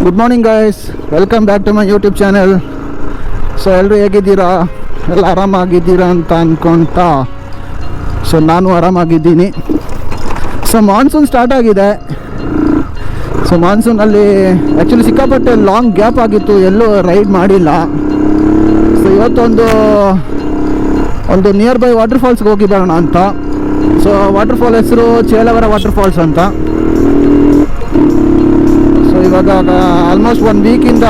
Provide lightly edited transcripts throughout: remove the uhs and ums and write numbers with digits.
Good morning guys, welcome back to my YouTube channel. So ಎಲ್ಲರೂ ಹೇಗಿದ್ದೀರಾ? ಎಲ್ಲ ಆರಾಮಾಗಿದ್ದೀರಾ ಅಂತ ಅಂದ್ಕೊಳ್ತಾ ಸೊ ನಾನು ಆರಾಮಾಗಿದ್ದೀನಿ. ಸೊ ಮಾನ್ಸೂನ್ ಸ್ಟಾರ್ಟ್ ಆಗಿದೆ. ಸೊ ಮಾನ್ಸೂನಲ್ಲಿ ಆ್ಯಕ್ಚುಲಿ ಸಿಕ್ಕಾಪಟ್ಟೆ ಲಾಂಗ್ ಗ್ಯಾಪ್ ಆಗಿತ್ತು, ಎಲ್ಲೂ ರೈಡ್ ಮಾಡಿಲ್ಲ. ಸೊ ಇವತ್ತೊಂದು ನಿಯರ್ ಬೈ ವಾಟರ್ ಫಾಲ್ಸ್ಗೆ ಹೋಗಿ ಬರೋಣ ಅಂತ. ಸೊ ವಾಟರ್ ಫಾಲ್ ಹೆಸರು ಚೇಲವರ ವಾಟರ್ ಫಾಲ್ಸ್ ಅಂತ. ಸೊ ಇವಾಗ ಆಲ್ಮೋಸ್ಟ್ 1 ವೀಕಿಂದ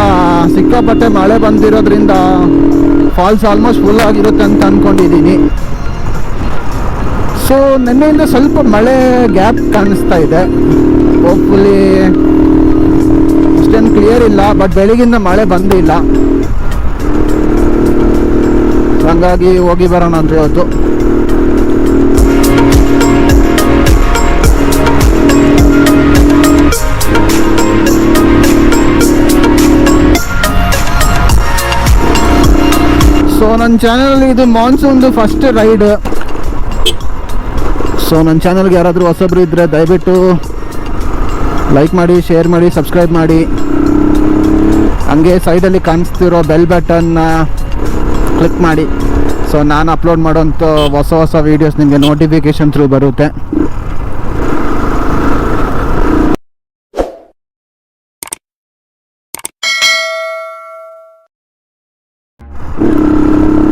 ಸಿಕ್ಕಾಪಟ್ಟೆ ಮಳೆ ಬಂದಿರೋದ್ರಿಂದ ಫಾಲ್ಸ್ ಆಲ್ಮೋಸ್ಟ್ ಫುಲ್ ಆಗಿರುತ್ತೆ ಅಂತ ಅಂದ್ಕೊಂಡಿದ್ದೀನಿ. ಸೊ ನಿನ್ನೆಯಿಂದ ಸ್ವಲ್ಪ ಮಳೆ ಗ್ಯಾಪ್ ಕಾಣಿಸ್ತಾ ಇದೆ. ಹೋಪ್ಫುಲಿ ಅಷ್ಟೇನು ಕ್ಲಿಯರ್ ಇಲ್ಲ, ಬಟ್ ಬೆಳಗಿಂದ ಮಳೆ ಬಂದಿಲ್ಲ. ಹಾಗಾಗಿ ಹೋಗಿ ಬರೋಣ ಅಂತ ಇವತ್ತು. ಸೊ ನನ್ನ ಚಾನಲಲ್ಲಿ ಇದು ಮಾನ್ಸೂನ್ದು ಫಸ್ಟ್ ರೈಡ್. ಸೊ ನನ್ನ ಚಾನಲ್ಗೆ ಯಾರಾದರೂ ಹೊಸಬ್ರು ಇದ್ದರೆ ದಯವಿಟ್ಟು ಲೈಕ್ ಮಾಡಿ, ಶೇರ್ ಮಾಡಿ, ಸಬ್ಸ್ಕ್ರೈಬ್ ಮಾಡಿ. ಹಂಗೆ ಸೈಡಲ್ಲಿ ಕಾಣಿಸ್ತಿರೋ ಬೆಲ್ ಬಟನ್ನ ಕ್ಲಿಕ್ ಮಾಡಿ. ಸೊ ನಾನು ಅಪ್ಲೋಡ್ ಮಾಡೋಂಥ ಹೊಸ ವೀಡಿಯೋಸ್ ನಿಮಗೆ ನೋಟಿಫಿಕೇಷನ್ ಥ್ರೂ ಬರುತ್ತೆ.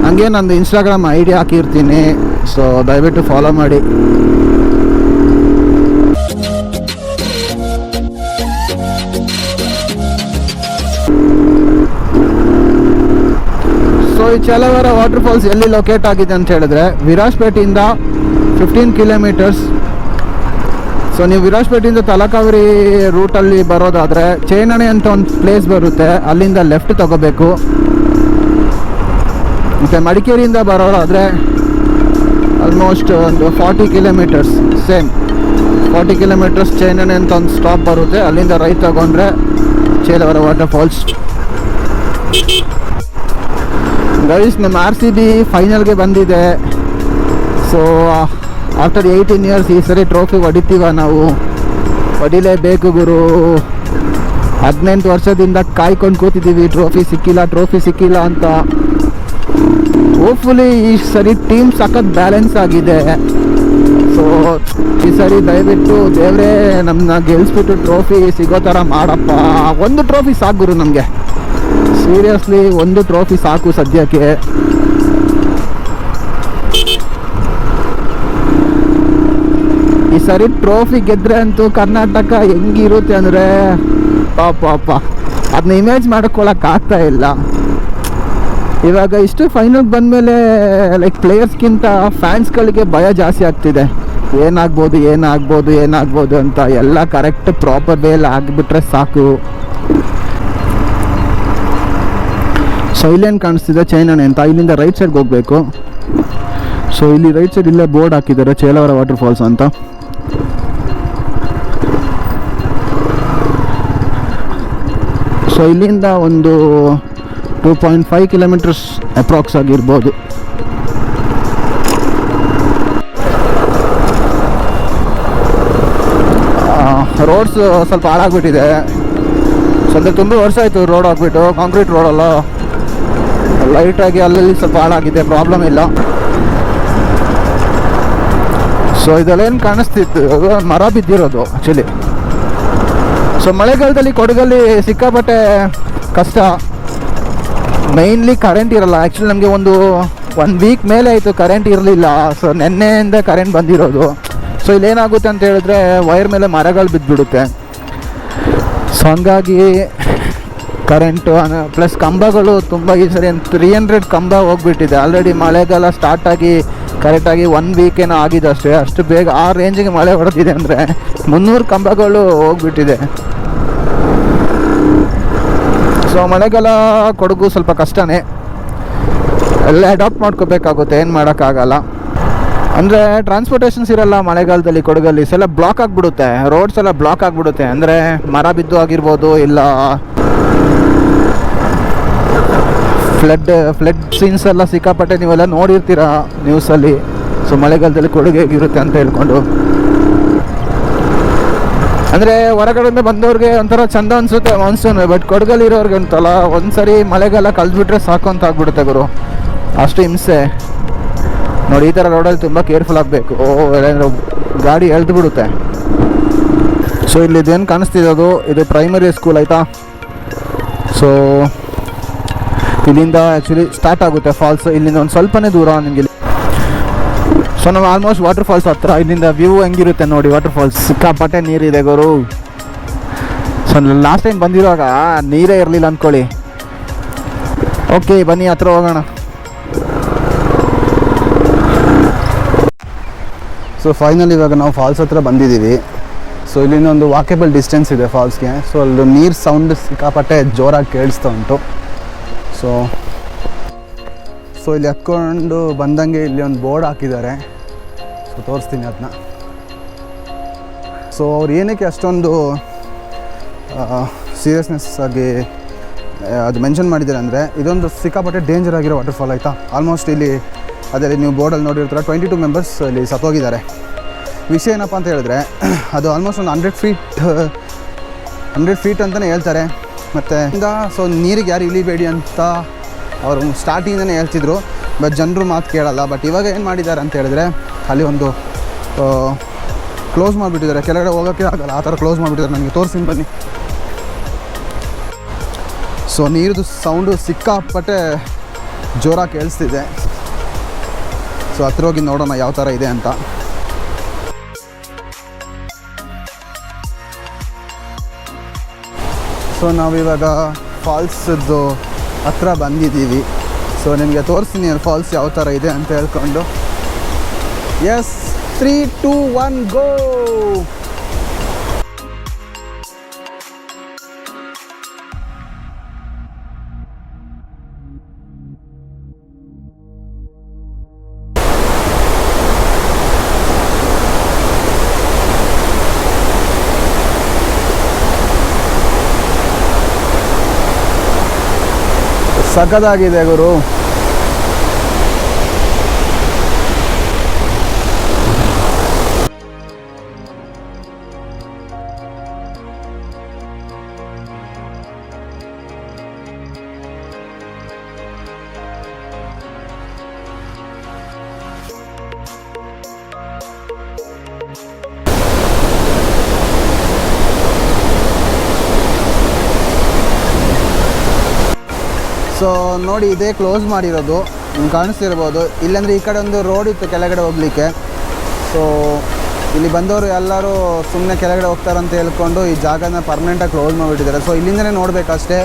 ಹಂಗೆ ನಂದು ಇನ್ಸ್ಟಾಗ್ರಾಮ್ ಐ ಡಿ ಹಾಕಿರ್ತೀನಿ. ಸೊ ದಯವಿಟ್ಟು ಫಾಲೋ ಮಾಡಿ. ಸೊ ಈ ಚೇಲವರ ವಾಟರ್ ಫಾಲ್ಸ್ ಎಲ್ಲಿ ಲೊಕೇಟ್ ಆಗಿದೆ ಅಂತ ಹೇಳಿದ್ರೆ ವಿರಾಜ್ಪೇಟೆಯಿಂದ 15 ಕಿಲೋಮೀಟರ್ಸ್. ಸೊ ನೀವು ವಿರಾಜ್ಪೇಟೆಯಿಂದ ತಲಕಾವೇರಿ ರೂಟಲ್ಲಿ ಬರೋದಾದರೆ ಚೇನಣೆ ಅಂತ ಒಂದು ಪ್ಲೇಸ್ ಬರುತ್ತೆ, ಅಲ್ಲಿಂದ ಲೆಫ್ಟ್ ತಗೋಬೇಕು. ಮತ್ತು ಮಡಿಕೇರಿಯಿಂದ ಬರೋದಾದರೆ ಆಲ್ಮೋಸ್ಟ್ ಒಂದು 40 ಕಿಲೋಮೀಟರ್ಸ್, ಸೇಮ್ 40 ಕಿಲೋಮೀಟರ್ಸ್ ಚೇನಣೆ ಅಂತ ಒಂದು ಸ್ಟಾಪ್ ಬರುತ್ತೆ, ಅಲ್ಲಿಂದ ರೈಟ್ ತಗೊಂಡ್ರೆ ಚೇಲವರ ವಾಟರ್ ಫಾಲ್ಸ್. ಗೈಸ್, ನಮ್ಮ RCB ಫೈನಲ್ಗೆ ಬಂದಿದೆ. ಸೊ ಆಫ್ಟರ್ 18 ಇಯರ್ಸ್ ಈ ಸರಿ ಟ್ರೋಫಿ ಹೊಡಿತೀವ ನಾವು. ಹೊಡಿಲೇಬೇಕು ಗುರು. 18 ವರ್ಷದಿಂದ ಕಾಯ್ಕೊಂಡು ಕೂತಿದ್ದೀವಿ, ಟ್ರೋಫಿ ಸಿಕ್ಕಿಲ್ಲ ಅಂತ. ಹೋಪ್ಫುಲಿ ಈ ಸರಿ ಟೀಮ್ ಸಖತ್ ಬ್ಯಾಲೆನ್ಸ್ ಆಗಿದೆ. ಸೊ ಈ ಸರಿ ದಯವಿಟ್ಟು ದೇವರೇ ನಮ್ಮನ್ನ ಗೆಲ್ಲಿಸ್ಬಿಟ್ಟು ಟ್ರೋಫಿ ಸಿಗೋ ಥರ ಮಾಡಪ್ಪ. ಒಂದು ಟ್ರೋಫಿ ಸಾಕು ಗುರು ನಮಗೆ, ಸೀರಿಯಸ್ಲಿ ಒಂದು ಟ್ರೋಫಿ ಸಾಕು ಸದ್ಯಕ್ಕೆ. ಈ ಸರಿ ಟ್ರೋಫಿ ಗೆದ್ರೆ ಅಂತೂ ಕರ್ನಾಟಕ ಹೆಂಗಿರುತ್ತೆ ಅಂದರೆ ಪಾಪ ಅದನ್ನ ಇಮೇಜ್ ಮಾಡ್ಕೊಳಕ್ಕಾಗ್ತಾ ಇಲ್ಲ. ಇವಾಗ ಇಷ್ಟು ಫೈನಲ್ಗೆ ಬಂದಮೇಲೆ ಲೈಕ್ ಪ್ಲೇಯರ್ಸ್ಗಿಂತ ಫ್ಯಾನ್ಸ್ಗಳಿಗೆ ಭಯ ಜಾಸ್ತಿ ಆಗ್ತಿದೆ. ಏನಾಗ್ಬೋದು ಅಂತ. ಎಲ್ಲ ಕರೆಕ್ಟ್ ಪ್ರಾಪರ್ ವೇಲಿ ಆಗಿಬಿಟ್ರೆ ಸಾಕು. ಸೊ ಇಲ್ಲೇನು ಕಾಣಿಸ್ತಿದೆ ಚೈನಣೆ ಅಂತ, ಇಲ್ಲಿಂದ ರೈಟ್ ಸೈಡ್ಗೆ ಹೋಗಬೇಕು. ಸೊ ಇಲ್ಲಿ ರೈಟ್ ಸೈಡ್ ಇಲ್ಲೇ ಬೋರ್ಡ್ ಹಾಕಿದ್ದಾರೆ ಚೇಲವರ ವಾಟರ್ ಫಾಲ್ಸ್ ಅಂತ. ಸೊ ಇಲ್ಲಿಂದ ಒಂದು 2.5 ಕಿಲೋಮೀಟರ್ಸ್ ಅಪ್ರಾಕ್ಸ್ ಆಗಿರ್ಬೋದು. ರೋಡ್ಸ್ ಸ್ವಲ್ಪ ಹಾಳಾಗ್ಬಿಟ್ಟಿದೆ. ಸ್ವಲ್ಪ ತುಂಬ ವರ್ಷ ಆಯಿತು ರೋಡ್ ಹಾಕ್ಬಿಟ್ಟು, ಕಾಂಕ್ರೀಟ್ ರೋಡಲ್ಲ, ಲೈಟಾಗಿ ಅಲ್ಲಲ್ಲಿ ಸ್ವಲ್ಪ ಹಾಳಾಗಿದೆ, ಪ್ರಾಬ್ಲಮ್ ಇಲ್ಲ. ಸೊ ಇದೆಲ್ಲ ಏನು ಕಾಣಿಸ್ತಿತ್ತು, ಮರ ಬಿದ್ದಿರೋದು ಆ್ಯಕ್ಚುಲಿ. ಸೊ ಮಳೆಗಾಲದಲ್ಲಿ ಕೊಡಗಲ್ಲಿ ಸಿಕ್ಕಾಪಟ್ಟೆ ಕಷ್ಟ. ಮೈನ್ಲಿ ಕರೆಂಟ್ ಇರಲ್ಲ. ಆ್ಯಕ್ಚುಲಿ ನಮಗೆ ಒಂದು 1 ವೀಕ್ ಮೇಲೆ ಆಯಿತು ಕರೆಂಟ್ ಇರಲಿಲ್ಲ. ಸೊ ನೆನ್ನೆಯಿಂದ ಕರೆಂಟ್ ಬಂದಿರೋದು. ಸೊ ಇಲ್ಲೇನಾಗುತ್ತೆ ಅಂತ ಹೇಳಿದ್ರೆ ವೈರ್ ಮೇಲೆ ಮರಗಳು ಬಿದ್ದುಬಿಡುತ್ತೆ. ಸೊ ಹಂಗಾಗಿ ಕರೆಂಟು ಪ್ಲಸ್ ಕಂಬಗಳು ತುಂಬ ಈ ಸರಿ 300 ಕಂಬ ಹೋಗ್ಬಿಟ್ಟಿದೆ. ಆಲ್ರೆಡಿ ಮಳೆಗಾಲ ಸ್ಟಾರ್ಟ್ ಆಗಿ ಕರೆಕ್ಟಾಗಿ 1 ವೀಕೇನೋ ಆಗಿದೆ ಅಷ್ಟೇ. ಅಷ್ಟು ಬೇಗ ಆ ರೇಂಜಿಗೆ ಮಳೆ ಹೊಡೆದಿದೆ ಅಂದರೆ 300 ಕಂಬಗಳು ಹೋಗ್ಬಿಟ್ಟಿದೆ. ಸೊ ಮಳೆಗಾಲ ಕೊಡಗು ಸ್ವಲ್ಪ ಕಷ್ಟನೇ, ಎಲ್ಲ ಅಡಾಪ್ಟ್ ಮಾಡ್ಕೋಬೇಕಾಗುತ್ತೆ, ಏನು ಮಾಡೋಕ್ಕಾಗಲ್ಲ. ಅಂದರೆ ಟ್ರಾನ್ಸ್ಪೋರ್ಟೇಷನ್ಸ್ ಇರಲ್ಲ ಮಳೆಗಾಲದಲ್ಲಿ ಕೊಡಗಲ್ಲಿ. ಎಲ್ಲ ಬ್ಲಾಕ್ ಆಗಿಬಿಡುತ್ತೆ, ರೋಡ್ಸ್ ಎಲ್ಲ ಬ್ಲಾಕ್ ಆಗಿಬಿಡುತ್ತೆ. ಅಂದರೆ ಮರ ಬಿದ್ದು ಆಗಿರ್ಬೋದು, ಇಲ್ಲ ಫ್ಲಡ್ ಸೀನ್ಸ್ ಎಲ್ಲ ಸಿಕ್ಕಾಪಟ್ಟೆ ನೀವೆಲ್ಲ ನೋಡಿರ್ತೀರ ನ್ಯೂಸಲ್ಲಿ. ಸೊ ಮಳೆಗಾಲದಲ್ಲಿ ಕೊಡುಗೆ ಹೇಗಿರುತ್ತೆ ಅಂತ ಹೇಳ್ಕೊಂಡು ಅಂದರೆ ಹೊರಗಡೆಯಿಂದ ಬಂದವ್ರಿಗೆ ಒಂಥರ ಚಂದ ಅನಿಸುತ್ತೆ ಮಾನ್ಸೂನ್. ಬಟ್ ಕೊಡಗಲ್ಲಿರೋರ್ಗೆ ಅಂತಲ್ಲ ಒಂದ್ಸರಿ ಮಳೆಗಾಲ ಕಳೆದ್ಬಿಟ್ರೆ ಸಾಕು ಅಂತ ಆಗ್ಬಿಡುತ್ತೆ ಗುರು, ಅಷ್ಟು ಹಿಂಸೆ ನೋಡಿ. ಈ ಥರ ರೋಡಲ್ಲಿ ತುಂಬ ಕೇರ್ಫುಲ್ ಆಗಬೇಕು, ಎಲ್ಲಾಂದ್ರೆ ಗಾಡಿ ಎಳ್ದು ಬಿಡುತ್ತೆ. ಸೊ ಇಲ್ಲಿ ಇದೇನು ಕಾಣಿಸ್ತಿರೋದು ಇದು ಪ್ರೈಮರಿ ಸ್ಕೂಲ್ ಆಯಿತಾ. ಸೊ ಇಲ್ಲಿಂದ ಆ್ಯಕ್ಚುಲಿ ಸ್ಟಾರ್ಟ್ ಆಗುತ್ತೆ ಫಾಲ್ಸ್, ಇಲ್ಲಿಂದ ಒಂದು ಸ್ವಲ್ಪನೇ ದೂರ ನಿಮಗೆ. ಸೊ ನಾವು ಆಲ್ಮೋಸ್ಟ್ ವಾಟರ್ ಫಾಲ್ಸ್ ಹತ್ರ. ಇಲ್ಲಿಂದ ವ್ಯೂ ಹೆಂಗಿರುತ್ತೆ ನೋಡಿ, ವಾಟರ್ ಫಾಲ್ಸ್ ಸಿಕ್ಕಾಪಟ್ಟೆ ನೀರಿದೆ ಗುರು. ಸೊ ಲಾಸ್ಟ್ ಟೈಮ್ ಬಂದಿರುವಾಗ ನೀರೇ ಇರಲಿಲ್ಲ ಅಂದ್ಕೊಳ್ಳಿ. ಓಕೆ ಬನ್ನಿ ಹತ್ರ ಹೋಗೋಣ. ಸೊ ಫೈನಲ್ ಇವಾಗ ನಾವು ಫಾಲ್ಸ್ ಹತ್ರ ಬಂದಿದ್ದೀವಿ. ಸೊ ಇಲ್ಲಿಂದ ಒಂದು ವಾಕೇಬಲ್ ಡಿಸ್ಟೆನ್ಸ್ ಇದೆ ಫಾಲ್ಸ್ಗೆ. ಸೊ ಅಲ್ಲಿ ನೀರು ಸೌಂಡ್ ಸಿಕ್ಕಾಪಟ್ಟೆ ಜೋರಾಗಿ ಕೇಳಿಸ್ತಾ ಉಂಟು. ಸೊ ಇಲ್ಲಿ ಹತ್ಕೊಂಡು ಬಂದಂಗೆ ಇಲ್ಲಿ ಒಂದು ಬೋರ್ಡ್ ಹಾಕಿದ್ದಾರೆ. ಸೊ ತೋರಿಸ್ತೀನಿ ಅದನ್ನ. ಸೊ ಅವ್ರು ಏನಕ್ಕೆ ಅಷ್ಟೊಂದು ಸೀರಿಯಸ್ನೆಸ್ ಆಗಿ ಅದು ಮೆನ್ಷನ್ ಮಾಡಿದ್ದಾರೆ ಅಂದರೆ ಇದೊಂದು ಸಿಕ್ಕಾಪಟ್ಟೆ ಡೇಂಜರ್ ಆಗಿರೋ ವಾಟರ್ಫಾಲ್ ಆಯಿತಾ. ಆಲ್ಮೋಸ್ಟ್ ಇಲ್ಲಿ ಅದೇ ನೀವು ಬೋರ್ಡಲ್ಲಿ ನೋಡಿರ್ತೀರ 22 ಮೆಂಬರ್ಸ್ ಇಲ್ಲಿ ಸತ್ತೋಗಿದ್ದಾರೆ. ವಿಷಯ ಏನಪ್ಪ ಅಂತ ಹೇಳಿದ್ರೆ ಅದು ಆಲ್ಮೋಸ್ಟ್ ಒಂದು 100 ಫೀಟ್ ಅಂತಲೇ ಹೇಳ್ತಾರೆ. ಮತ್ತು ಸೊ ನೀರಿಗೆ ಯಾರು ಇಳಿಬೇಡಿ ಅಂತ ಅವರು ಸ್ಟಾರ್ಟಿಂಗನೇ ಹೇಳ್ತಿದ್ರು, ಬಟ್ ಜನರು ಮಾತು ಕೇಳಲ್ಲ. ಬಟ್ ಇವಾಗ ಏನು ಮಾಡಿದ್ದಾರೆ ಅಂತ ಹೇಳಿದ್ರೆ ಅಲ್ಲಿ ಒಂದು ಕ್ಲೋಸ್ ಮಾಡಿಬಿಟ್ಟಿದ್ದಾರೆ, ಕೆಳಗಡೆ ಹೋಗೋಕ್ಕೆ ಆಗಲ್ಲ ಆ ಥರ ಕ್ಲೋಸ್ ಮಾಡಿಬಿಟ್ಟಿದ್ದಾರೆ. ನನಗೆ ತೋರಿಸ್ತೀನಿ ಬನ್ನಿ. ಸೊ ನೀರದು ಸೌಂಡು ಸಿಕ್ಕಾಪಟ್ಟೆ ಜೋರಾಗಿ ಕೇಳಿಸ್ತಿದೆ. ಸೊ ಹತ್ರ ಹೋಗಿ ನೋಡೋಣ ಯಾವ ಥರ ಇದೆ ಅಂತ. ಸೊ ನಾವಿವಾಗ ಫಾಲ್ಸದ್ದು ಹತ್ರ ಬಂದಿದ್ದೀವಿ. ಸೊ ನಿಮಗೆ ತೋರಿಸ್ತೀನಿ ಫಾಲ್ಸ್ ಯಾವ ಥರ ಇದೆ ಅಂತ ಹೇಳ್ಕೊಂಡು. ಎಸ್ 3, 2, 1 ಗೋ. ಸಖತ್ತಾಗಿದೆ ಗುರು. ಸೊ ನೋಡಿ ಇದೇ ಕ್ಲೋಸ್ ಮಾಡಿರೋದು, ನಿಮ್ಗೆ ಕಾಣಿಸ್ತಿರ್ಬೋದು. ಇಲ್ಲಾಂದರೆ ಈ ಕಡೆ ಒಂದು ರೋಡ್ ಇತ್ತು ಕೆಳಗಡೆ ಹೋಗಲಿಕ್ಕೆ. ಸೊ ಇಲ್ಲಿ ಬಂದವರು ಎಲ್ಲರೂ ಸುಮ್ಮನೆ ಕೆಳಗಡೆ ಹೋಗ್ತಾರಂತ ಹೇಳ್ಕೊಂಡು ಈ ಜಾಗನ ಪರ್ಮನೆಂಟಾಗಿ ಕ್ಲೋಸ್ ಮಾಡಿಬಿಟ್ಟಿದ್ದಾರೆ. ಸೊ ಇಲ್ಲಿಂದನೇ ನೋಡಬೇಕಷ್ಟೇ.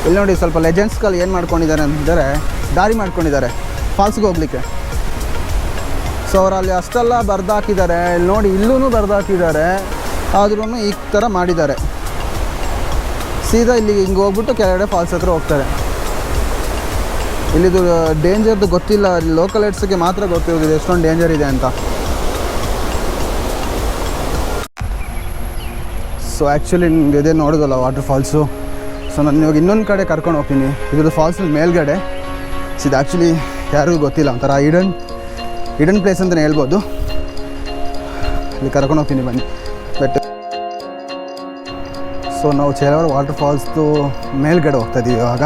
ಇಲ್ಲಿ ನೋಡಿ ಸ್ವಲ್ಪ ಲೆಜೆಂಡ್ಸ್ಗಳು ಏನು ಮಾಡ್ಕೊಂಡಿದ್ದಾರೆ ಅಂತಂದರೆ ದಾರಿ ಮಾಡ್ಕೊಂಡಿದ್ದಾರೆ ಫಾಲ್ಸ್ಗೆ ಹೋಗಲಿಕ್ಕೆ. ಸೊ ಅವ್ರು ಅಲ್ಲಿ ಅಷ್ಟೆಲ್ಲ ಬರ್ದಾಕಿದ್ದಾರೆ. ಇಲ್ಲಿ ನೋಡಿ ಇಲ್ಲೂ ಬರ್ದಾಕಿದ್ದಾರೆ, ಆದ್ರೂ ಈ ಥರ ಮಾಡಿದ್ದಾರೆ. ಸೀದಾ ಇಲ್ಲಿ ಹಿಂಗೆ ಹೋಗ್ಬಿಟ್ಟು ಕೆಳಗಡೆ ಫಾಲ್ಸ್ ಹತ್ರ ಹೋಗ್ತಾರೆ. ಇಲ್ಲಿದು ಡೇಂಜರ್ದು ಗೊತ್ತಿಲ್ಲ, ಇಲ್ಲಿ ಲೋಕಲ್ ಹೆಡ್ಸ್ಗೆ ಮಾತ್ರ ಗೊತ್ತಿರೋದಿದೆ ಎಷ್ಟೊಂದು ಡೇಂಜರ್ ಇದೆ ಅಂತ. ಸೊ ಆ್ಯಕ್ಚುಲಿ ನಿಮ್ಗೆ ಇದೇ ನೋಡೋದಲ್ಲ ವಾಟರ್ ಫಾಲ್ಸು. ಸೊ ನಾನು ಇವಾಗ ಇನ್ನೊಂದು ಕಡೆ ಕರ್ಕೊಂಡು ಹೋಗ್ತೀನಿ. ಇದ್ರದ್ದು ಫಾಲ್ಸ್ ಮೇಲ್ಗಡೆ. ಸೊ ಇದು ಆ್ಯಕ್ಚುಲಿ ಯಾರಿಗೂ ಗೊತ್ತಿಲ್ಲ, ಒಂಥರ ಹಿಡನ್ ಪ್ಲೇಸ್ ಅಂತಲೇ ಹೇಳ್ಬೋದು. ಇಲ್ಲಿ ಕರ್ಕೊಂಡು ಹೋಗ್ತೀನಿ ಬನ್ನಿ. ಬಟ್ ಸೊ ನಾವು ಚೇಲವರ ವಾಟರ್ ಫಾಲ್ಸ್ದು ಮೇಲ್ಗಡೆ ಹೋಗ್ತಾಯಿದ್ದೀವಿ ಇವಾಗ.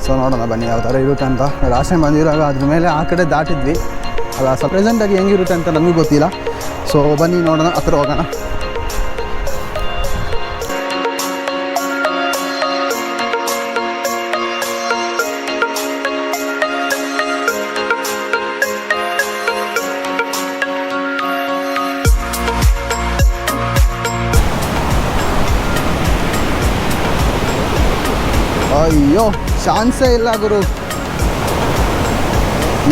ಸೊ ನೋಡೋಣ ಬನ್ನಿ ಯಾವ ಥರ ಇರುತ್ತೆ ಅಂತ. ಲಾಸ್ಟ್ ಟೈಮ್ ಬಂದಿರುವಾಗ ಅದ್ರ ಮೇಲೆ ಆ ಕಡೆ ದಾಟಿದ್ವಿ ಅಲ್ಲ. ಸೊ ಪ್ರೆಸೆಂಟಾಗಿ ಹೆಂಗಿರುತ್ತೆ ಅಂತ ನಮಗೂ ಗೊತ್ತಿಲ್ಲ. ಸೊ ಬನ್ನಿ ನೋಡೋಣ, ಹತ್ರ ಹೋಗೋಣ. ಅಯ್ಯೋ ಚಾನ್ಸೇ ಇಲ್ಲ ಗುರು.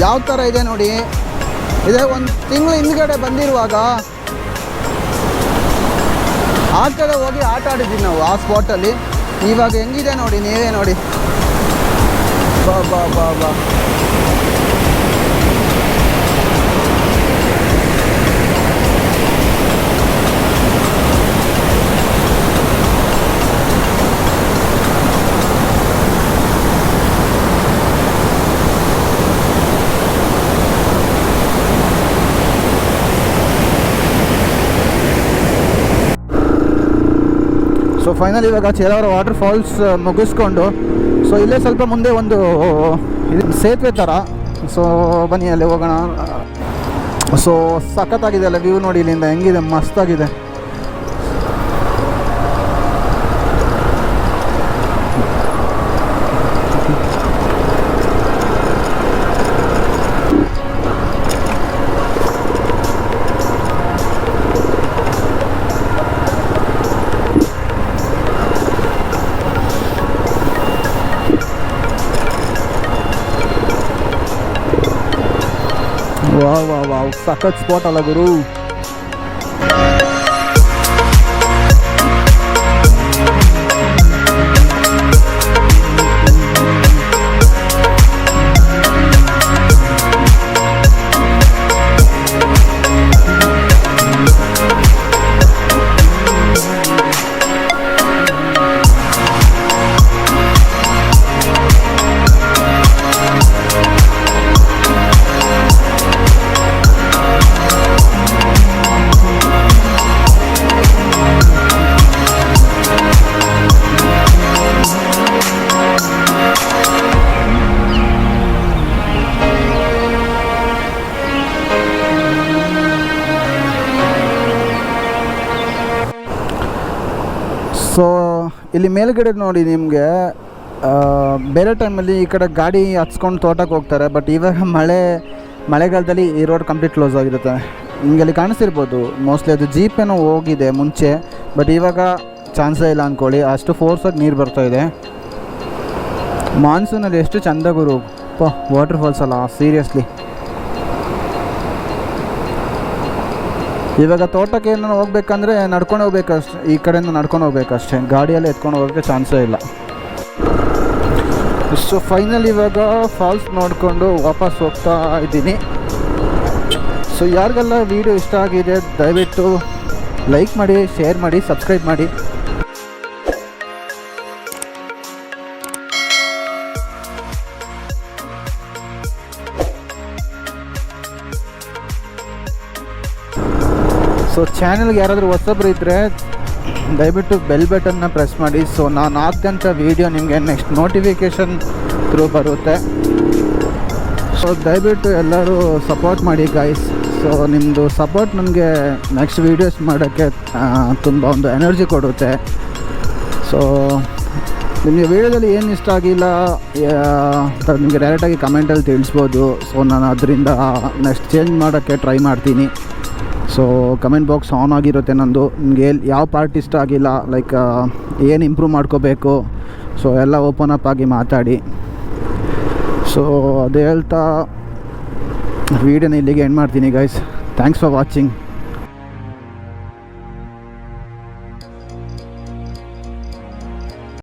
ಯಾವ ಥರ ಇದೆ ನೋಡಿ. ಇದೇ ಒಂದು ತಿಂಗಳು ಹಿಂದ್ಗಡೆ ಬಂದಿರುವಾಗ ಆ ಕಡೆ ಹೋಗಿ ಆಟ ಆಡಿದ್ವಿ ನಾವು ಆ ಸ್ಪಾಟಲ್ಲಿ. ಇವಾಗ ಹೆಂಗಿದೆ ನೋಡಿ, ನೀವೇ ನೋಡಿ. ಬಾ ಬಾ ಬಾ ಬಾ. ಸೊ ಫೈನಲ್ ಇವಾಗ ಚೇಲಾವರ ವಾಟರ್ ಫಾಲ್ಸ್ ಮುಗಿಸ್ಕೊಂಡು ಸೊ ಇಲ್ಲೇ ಸ್ವಲ್ಪ ಮುಂದೆ ಒಂದು ಸೇತುವೆ ಥರ, ಸೊ ಬನ್ನಿ ಅಲ್ಲಿ ಹೋಗೋಣ. ಸೊ ಸಖತ್ತಾಗಿದೆ ಅಲ್ಲ ವ್ಯೂ ನೋಡಿ, ಇಲ್ಲಿಂದ ಹೆಂಗಿದೆ, ಮಸ್ತಾಗಿದೆ. ವಾವ್ ಸಖತ್ ಸ್ಪಾಟ್ ಅಲ್ಲ ಗುರು. ಸೊ ಇಲ್ಲಿ ಮೇಲ್ಗಡೆ ನೋಡಿ ನಿಮಗೆ ಬೇರೆ ಟೈಮಲ್ಲಿ ಈ ಕಡೆ ಗಾಡಿ ಹಚ್ಕೊಂಡು ತೋಟಕ್ಕೆ ಹೋಗ್ತಾರೆ, ಬಟ್ ಇವಾಗ ಮಳೆಗಾಲದಲ್ಲಿ ಈ ರೋಡ್ ಕಂಪ್ಲೀಟ್ ಕ್ಲೋಸ್ ಆಗಿರುತ್ತೆ. ನಿಮಗೆ ಅಲ್ಲಿ ಕಾಣಿಸ್ತಿರ್ಬೋದು, ಮೋಸ್ಟ್ಲಿ ಅದು ಜೀಪ್ ಏನೋ ಹೋಗಿದೆ ಮುಂಚೆ, ಬಟ್ ಇವಾಗ ಚಾನ್ಸೇ ಇಲ್ಲ ಅಂದ್ಕೊಳ್ಳಿ, ಅಷ್ಟು ಫೋರ್ಸಾಗಿ ನೀರು ಬರ್ತಾಯಿದೆ. ಮಾನ್ಸೂನಲ್ಲಿ ಎಷ್ಟು ಚೆಂದ ಗುರು ವಾಟರ್ ಫಾಲ್ಸ್ ಅಲ್ಲ, ಸೀರಿಯಸ್ಲಿ. ಇವಾಗ ತೋಟಕ್ಕೆ ಏನೋ ಹೋಗ್ಬೇಕಂದ್ರೆ ನಡ್ಕೊಂಡು ಹೋಗ್ಬೇಕಷ್ಟೆ, ಈ ಕಡೆಯಿಂದ ನಡ್ಕೊಂಡು ಹೋಗ್ಬೇಕಷ್ಟೇ, ಗಾಡಿಯಲ್ಲೇ ಎತ್ಕೊಂಡು ಹೋಗೋಕ್ಕೆ ಚಾನ್ಸೇ ಇಲ್ಲ. ಸೊ ಫೈನಲ್ ಇವಾಗ ಫಾಲ್ಸ್ ನೋಡಿಕೊಂಡು ವಾಪಸ್ ಹೋಗ್ತಾ ಇದ್ದೀನಿ. ಸೊ ಯಾರಿಗೆಲ್ಲ ವೀಡಿಯೋ ಇಷ್ಟ ಆಗಿದೆ ದಯವಿಟ್ಟು ಲೈಕ್ ಮಾಡಿ, ಶೇರ್ ಮಾಡಿ, ಸಬ್ಸ್ಕ್ರೈಬ್ ಮಾಡಿ. ಸೊ ಚಾನಲ್ಗೆ ಯಾರಾದರೂ ಹೊಸಬ್ರು ಇದ್ದರೆ ದಯವಿಟ್ಟು ಬೆಲ್ ಬಟನ್ನ ಪ್ರೆಸ್ ಮಾಡಿ. ಸೊ ನಾನು ಹಾಕ್ದಂಥ ವೀಡಿಯೋ ನಿಮಗೆ ನೆಕ್ಸ್ಟ್ ನೋಟಿಫಿಕೇಷನ್ ಥ್ರೂ ಬರುತ್ತೆ. ಸೊ ದಯವಿಟ್ಟು ಎಲ್ಲರೂ ಸಪೋರ್ಟ್ ಮಾಡಿ ಗೈಸ್. ಸೊ ನಿಮ್ಮದು ಸಪೋರ್ಟ್ ನನಗೆ ನೆಕ್ಸ್ಟ್ ವೀಡಿಯೋಸ್ ಮಾಡೋಕ್ಕೆ ತುಂಬ ಒಂದು ಎನರ್ಜಿ ಕೊಡುತ್ತೆ. ಸೊ ನಿಮಗೆ ವೀಡಿಯೋದಲ್ಲಿ ಏನು ಇಷ್ಟ ಆಗಿಲ್ಲ ನಿಮಗೆ ಡೈರೆಕ್ಟಾಗಿ ಕಮೆಂಟಲ್ಲಿ ತಿಳಿಸ್ಬೋದು. ಸೊ ನಾನು ಅದರಿಂದ ನೆಕ್ಸ್ಟ್ ಚೇಂಜ್ ಮಾಡೋಕ್ಕೆ ಟ್ರೈ ಮಾಡ್ತೀನಿ. ಸೊ ಕಮೆಂಟ್ ಬಾಕ್ಸ್ ಆನ್ ಆಗಿರುತ್ತೆ ನಂದು. ನಿಮಗೆ ಯಾವ ಪಾರ್ಟ್ ಇಷ್ಟ ಆಗಿಲ್ಲ, ಲೈಕ್ ಏನು ಇಂಪ್ರೂವ್ ಮಾಡ್ಕೋಬೇಕು, ಸೊ ಎಲ್ಲ ಓಪನ್ ಅಪ್ ಆಗಿ ಮಾತಾಡಿ. ಸೊ ಅದೇ ಹೇಳ್ತಾ ವೀಡಿಯೋನ ಇಲ್ಲಿಗೆ ಎಂಡ್ ಮಾಡ್ತೀನಿ ಗೈಸ್. Thanks for watching.